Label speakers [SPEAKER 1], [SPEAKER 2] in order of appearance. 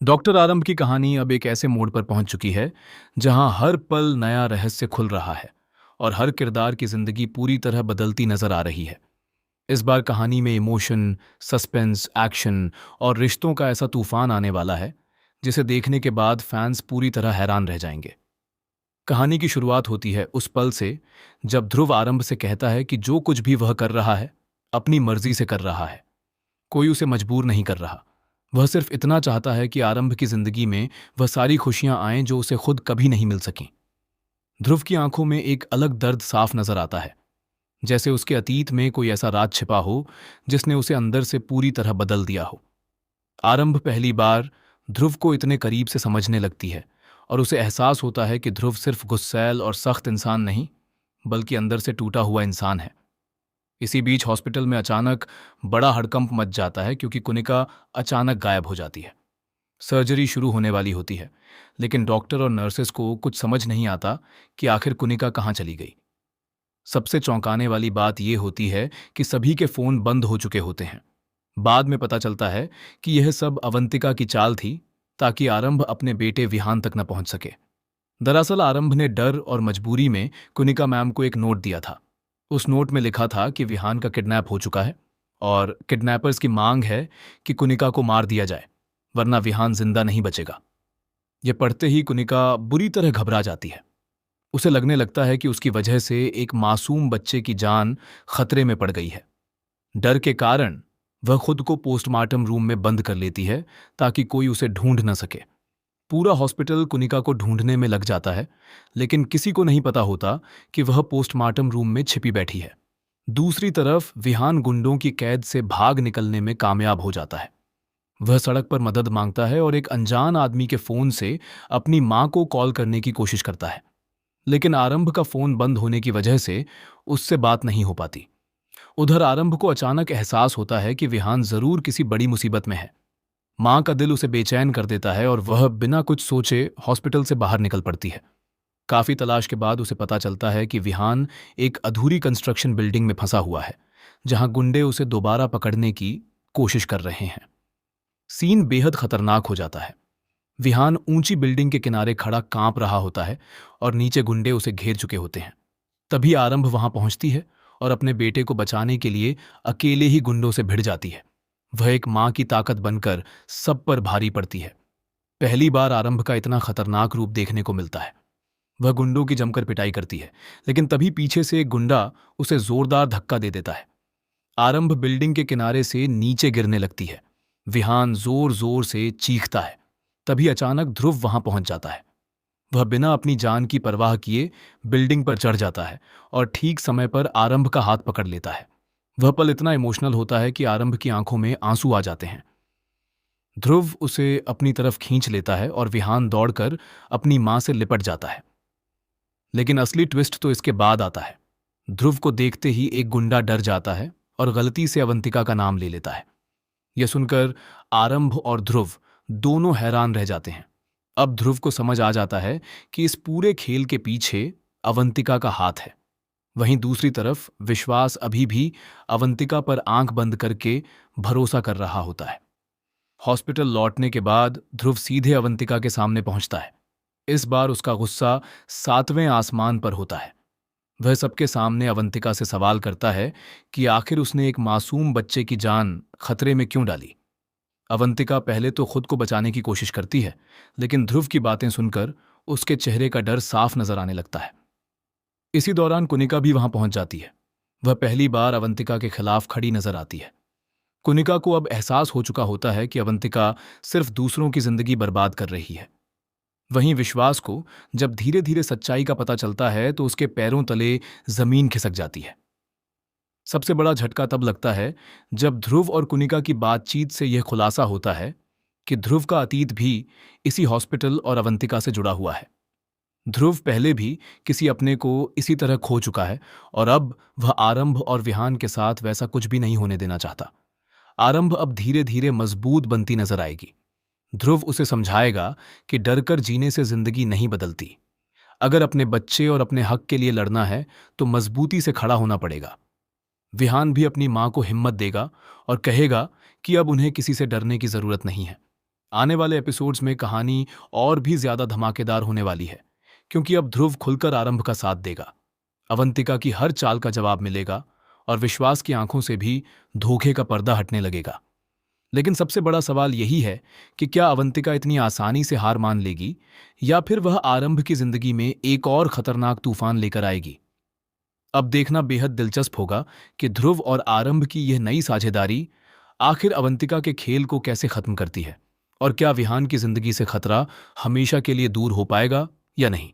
[SPEAKER 1] Doctor आरंभ की कहानी अब एक ऐसे मोड़ पर पहुंच चुकी है जहां हर पल नया रहस्य खुल रहा है और हर किरदार की जिंदगी पूरी तरह बदलती नजर आ रही है। इस बार कहानी में इमोशन, सस्पेंस, एक्शन और रिश्तों का ऐसा तूफान आने वाला है जिसे देखने के बाद फैंस पूरी तरह हैरान रह जाएंगे। कहानी की शुरुआत होती है उस पल से जब ध्रुव आरंभ से कहता है कि जो कुछ भी वह कर रहा है अपनी मर्जी से कर रहा है। कोई उसे मजबूर नहीं कर रहा। वह सिर्फ इतना चाहता है कि आरंभ की जिंदगी में वह सारी खुशियां आएं जो उसे खुद कभी नहीं मिल सकीं। ध्रुव की आंखों में एक अलग दर्द साफ नजर आता है, जैसे उसके अतीत में कोई ऐसा राज छिपा हो जिसने उसे अंदर से पूरी तरह बदल दिया हो। आरंभ पहली बार ध्रुव को इतने करीब से समझने लगती है और उसे एहसास होता है कि ध्रुव सिर्फ गुस्सैल और सख्त इंसान नहीं, बल्कि अंदर से टूटा हुआ इंसान है। इसी बीच हॉस्पिटल में अचानक बड़ा हड़कंप मच जाता है क्योंकि कुनिका अचानक गायब हो जाती है। सर्जरी शुरू होने वाली होती है, लेकिन डॉक्टर और नर्सेस को कुछ समझ नहीं आता कि आखिर कुनिका कहाँ चली गई। सबसे चौंकाने वाली बात यह होती है कि सभी के फोन बंद हो चुके होते हैं। बाद में पता चलता है कि यह सब अवंतिका की चाल थी ताकि आरंभ अपने बेटे विहान तक न पहुंच सके। दरअसल आरंभ ने डर और मजबूरी में कुनिका मैम को एक नोट दिया था। उस नोट में लिखा था कि विहान का किडनैप हो चुका है और किडनैपर्स की मांग है कि कुनिका को मार दिया जाए, वरना विहान जिंदा नहीं बचेगा। यह पढ़ते ही कुनिका बुरी तरह घबरा जाती है। उसे लगने लगता है कि उसकी वजह से एक मासूम बच्चे की जान खतरे में पड़ गई है। डर के कारण वह खुद को पोस्टमार्टम रूम में बंद कर लेती है ताकि कोई उसे ढूंढ न सके। पूरा हॉस्पिटल कुनिका को ढूंढने में लग जाता है, लेकिन किसी को नहीं पता होता कि वह पोस्टमार्टम रूम में छिपी बैठी है। दूसरी तरफ विहान गुंडों की कैद से भाग निकलने में कामयाब हो जाता है। वह सड़क पर मदद मांगता है और एक अनजान आदमी के फोन से अपनी मां को कॉल करने की कोशिश करता है, लेकिन आरंभ का फोन बंद होने की वजह से उससे बात नहीं हो पाती। उधर आरंभ को अचानक एहसास होता है कि विहान जरूर किसी बड़ी मुसीबत में है। मां का दिल उसे बेचैन कर देता है और वह बिना कुछ सोचे हॉस्पिटल से बाहर निकल पड़ती है। काफी तलाश के बाद उसे पता चलता है कि विहान एक अधूरी कंस्ट्रक्शन बिल्डिंग में फंसा हुआ है, जहां गुंडे उसे दोबारा पकड़ने की कोशिश कर रहे हैं। सीन बेहद खतरनाक हो जाता है। विहान ऊंची बिल्डिंग के किनारे खड़ा कांप रहा होता है और नीचे गुंडे उसे घेर चुके होते हैं। तभी आरंभ वहां पहुंचती है और अपने बेटे को बचाने के लिए अकेले ही गुंडों से भिड़ जाती है। वह एक मां की ताकत बनकर सब पर भारी पड़ती है। पहली बार आरंभ का इतना खतरनाक रूप देखने को मिलता है। वह गुंडों की जमकर पिटाई करती है, लेकिन तभी पीछे से एक गुंडा उसे जोरदार धक्का दे देता है। आरंभ बिल्डिंग के किनारे से नीचे गिरने लगती है। विहान जोर जोर से चीखता है। तभी अचानक ध्रुव वहां पहुंच जाता है। वह बिना अपनी जान की परवाह किए बिल्डिंग पर चढ़ जाता है और ठीक समय पर आरंभ का हाथ पकड़ लेता है। वह पल इतना इमोशनल होता है कि आरंभ की आंखों में आंसू आ जाते हैं। ध्रुव उसे अपनी तरफ खींच लेता है और विहान दौड़कर अपनी मां से लिपट जाता है। लेकिन असली ट्विस्ट तो इसके बाद आता है। ध्रुव को देखते ही एक गुंडा डर जाता है और गलती से अवंतिका का नाम ले लेता है। यह सुनकर आरंभ और ध्रुव दोनों हैरान रह जाते हैं। अब ध्रुव को समझ आ जाता है कि इस पूरे खेल के पीछे अवंतिका का हाथ है। वहीं दूसरी तरफ विश्वास अभी भी अवंतिका पर आंख बंद करके भरोसा कर रहा होता है। हॉस्पिटल लौटने के बाद ध्रुव सीधे अवंतिका के सामने पहुंचता है। इस बार उसका गुस्सा 7वें आसमान पर होता है। वह सबके सामने अवंतिका से सवाल करता है कि आखिर उसने एक मासूम बच्चे की जान खतरे में क्यों डाली। अवंतिका पहले तो खुद को बचाने की कोशिश करती है, लेकिन ध्रुव की बातें सुनकर उसके चेहरे का डर साफ नजर आने लगता है। इसी दौरान कुनिका भी वहां पहुंच जाती है। वह पहली बार अवंतिका के खिलाफ खड़ी नजर आती है। कुनिका को अब एहसास हो चुका होता है कि अवंतिका सिर्फ दूसरों की जिंदगी बर्बाद कर रही है। वहीं विश्वास को जब धीरे धीरे सच्चाई का पता चलता है तो उसके पैरों तले जमीन खिसक जाती है। सबसे बड़ा झटका तब लगता है जब ध्रुव और कुनिका की बातचीत से यह खुलासा होता है कि ध्रुव का अतीत भी इसी हॉस्पिटल और अवंतिका से जुड़ा हुआ है। ध्रुव पहले भी किसी अपने को इसी तरह खो चुका है और अब वह आरंभ और विहान के साथ वैसा कुछ भी नहीं होने देना चाहता। आरंभ अब धीरे धीरे मजबूत बनती नजर आएगी। ध्रुव उसे समझाएगा कि डरकर जीने से जिंदगी नहीं बदलती। अगर अपने बच्चे और अपने हक के लिए लड़ना है तो मजबूती से खड़ा होना पड़ेगा। विहान भी अपनी मां को हिम्मत देगा और कहेगा कि अब उन्हें किसी से डरने की जरूरत नहीं है। आने वाले एपिसोड्स में कहानी और भी ज्यादा धमाकेदार होने वाली है, क्योंकि अब ध्रुव खुलकर आरंभ का साथ देगा। अवंतिका की हर चाल का जवाब मिलेगा और विश्वास की आंखों से भी धोखे का पर्दा हटने लगेगा। लेकिन सबसे बड़ा सवाल यही है कि क्या अवंतिका इतनी आसानी से हार मान लेगी, या फिर वह आरंभ की जिंदगी में एक और खतरनाक तूफान लेकर आएगी। अब देखना बेहद दिलचस्प होगा कि ध्रुव और आरंभ की यह नई साझेदारी आखिर अवंतिका के खेल को कैसे खत्म करती है, और क्या विहान की जिंदगी से खतरा हमेशा के लिए दूर हो पाएगा या नहीं।